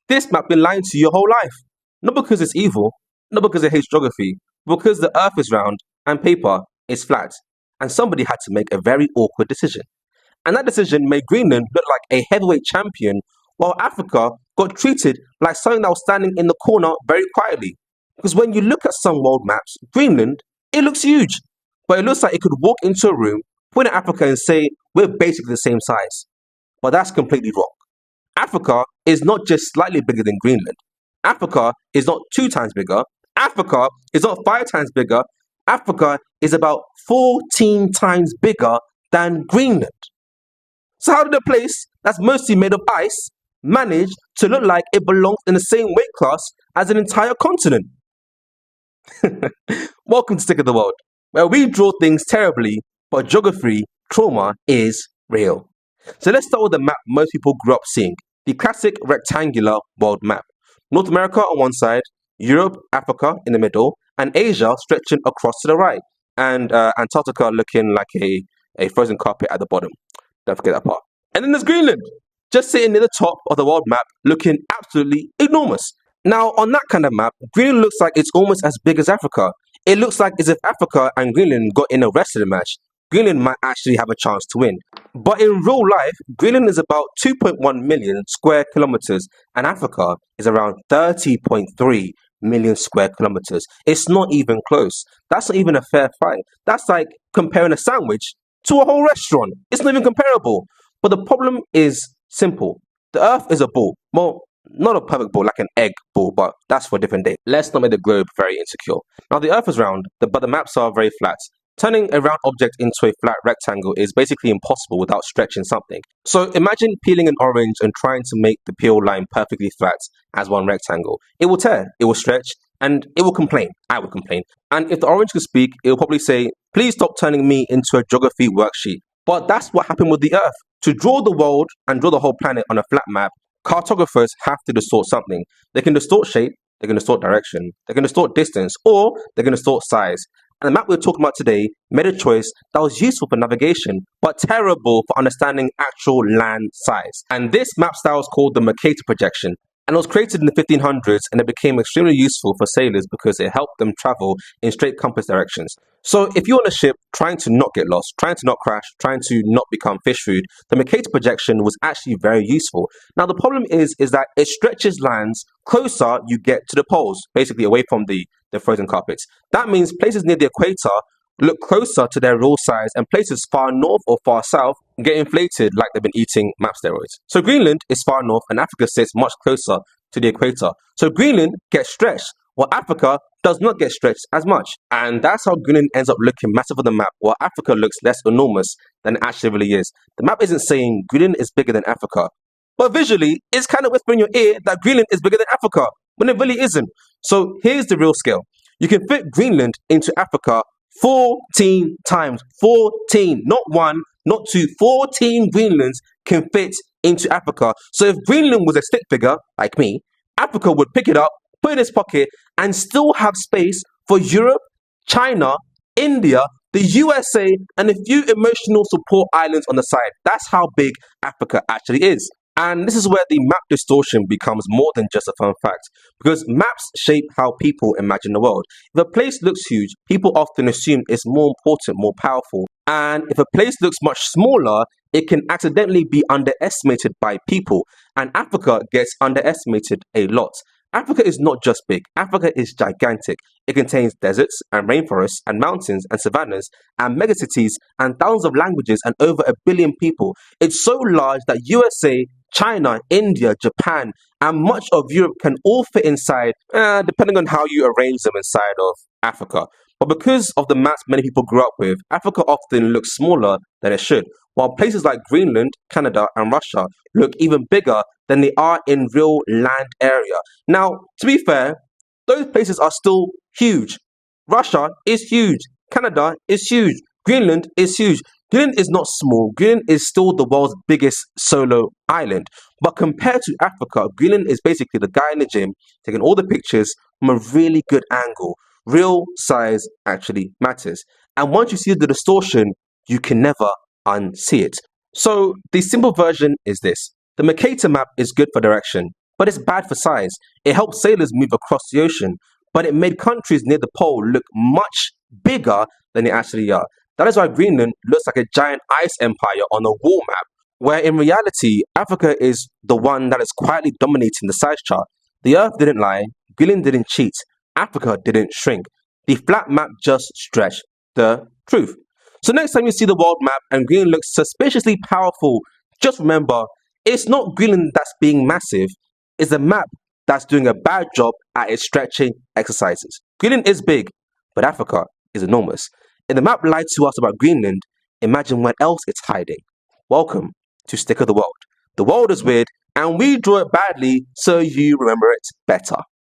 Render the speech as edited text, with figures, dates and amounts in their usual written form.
This map been lying to you your whole life. Not because it's evil, not because it hates geography, but because the earth is round and paper is flat. And somebody had to make a very awkward decision. And that decision made Greenland look like a heavyweight champion, while Africa got treated like something that was standing in the corner very quietly. Because when you look at some world maps, Greenland, it looks huge. But it looks like it could walk into a room, point at Africa and say, we're basically the same size. But that's completely wrong. Africa is not just slightly bigger than Greenland. Africa is not 2 times bigger. Africa is not 5 times bigger. Africa is about 14 times bigger than Greenland. So how did a place that's mostly made of ice manage to look like it belongs in the same weight class as an entire continent? Welcome to Stick of the World, where we draw things terribly, but geography trauma is real. So let's start with the map most people grew up seeing, the classic rectangular world map. North America on one side, Europe, Africa in the middle, and Asia stretching across to the right, and Antarctica looking like a frozen carpet at the bottom. Don't forget that part. And then there's Greenland, just sitting near the top of the world map, looking absolutely enormous. Now, on that kind of map, Greenland looks like it's almost as big as Africa. It looks like as if Africa and Greenland got in a wrestling match. Greenland might actually have a chance to win. But in real life, Greenland is about 2.1 million square kilometers, and Africa is around 30.3 million square kilometers. It's not even close. That's not even a fair fight. That's like comparing a sandwich to a whole restaurant. It's not even comparable. But the problem is simple. The Earth is a ball. Well, not a perfect ball, like an egg ball, but that's for a different day. Let's not make the globe very insecure. Now, the Earth is round, but the maps are very flat. Turning a round object into a flat rectangle is basically impossible without stretching something. So imagine peeling an orange and trying to make the peel line perfectly flat as one rectangle. It will tear, it will stretch, and it will complain. I would complain. And if the orange could speak, it will probably say, please stop turning me into a geography worksheet. But that's what happened with the Earth. To draw the world and draw the whole planet on a flat map, cartographers have to distort something. They can distort shape, they can distort direction, they can distort distance, or they can distort size. And the map we're talking about today made a choice that was useful for navigation, but terrible for understanding actual land size. And this map style is called the Mercator projection. And it was created in the 1500s, and it became extremely useful for sailors because it helped them travel in straight compass directions. So if you're on a ship trying to not get lost, trying to not crash, trying to not become fish food, the Mercator projection was actually very useful. Now the problem is that it stretches lands closer you get to the poles, basically away from the frozen carpets. That means places near the equator look closer to their real size, and places far north or far south get inflated like they've been eating map steroids. So Greenland is far north and Africa sits much closer to the equator. So Greenland gets stretched while Africa does not get stretched as much. And that's how Greenland ends up looking massive on the map, while Africa looks less enormous than it actually really is. The map isn't saying Greenland is bigger than Africa, but visually it's kind of whispering in your ear that Greenland is bigger than Africa, when it really isn't. So here's the real scale. You can fit Greenland into Africa 14 times. 14, not one, not two. 14 Greenlands can fit into Africa. So if Greenland was a stick figure, like me, Africa would pick it up, put it in its pocket, and still have space for Europe, China, India, the USA, and a few emotional support islands on the side. That's how big Africa actually is. And this is where the map distortion becomes more than just a fun fact, because maps shape how people imagine the world. If a place looks huge, people often assume it's more important, more powerful. And if a place looks much smaller, it can accidentally be underestimated by people. And Africa gets underestimated a lot. Africa is not just big, Africa is gigantic. It contains deserts and rainforests and mountains and savannas and megacities and thousands of languages and over 1 billion people. It's so large that USA, China, India, Japan, and much of Europe can all fit inside, depending on how you arrange them inside of Africa. But because of the maps many people grew up with, Africa often looks smaller than it should, while places like Greenland, Canada, and Russia look even bigger than they are in real land area. Now, to be fair, those places are still huge. Russia is huge. Canada is huge. Greenland is huge. Greenland is not small. Greenland is still the world's biggest solo island. But compared to Africa, Greenland is basically the guy in the gym taking all the pictures from a really good angle. Real size actually matters. And once you see the distortion, you can never unsee it. So the simple version is this. The Mercator map is good for direction. But it's bad for size. It helped sailors move across the ocean, but it made countries near the pole look much bigger than they actually are. That is why Greenland looks like a giant ice empire on a wall map, where in reality, Africa is the one that is quietly dominating the size chart. The Earth didn't lie, Greenland didn't cheat, Africa didn't shrink. The flat map just stretched the truth. So next time you see the world map and Greenland looks suspiciously powerful, just remember, it's not Greenland that's being massive, it's the map that's doing a bad job at its stretching exercises. Greenland is big, but Africa is enormous. If the map lied to us about Greenland, imagine where else it's hiding. Welcome to Stick of the World. The world is weird, and we draw it badly so you remember it better.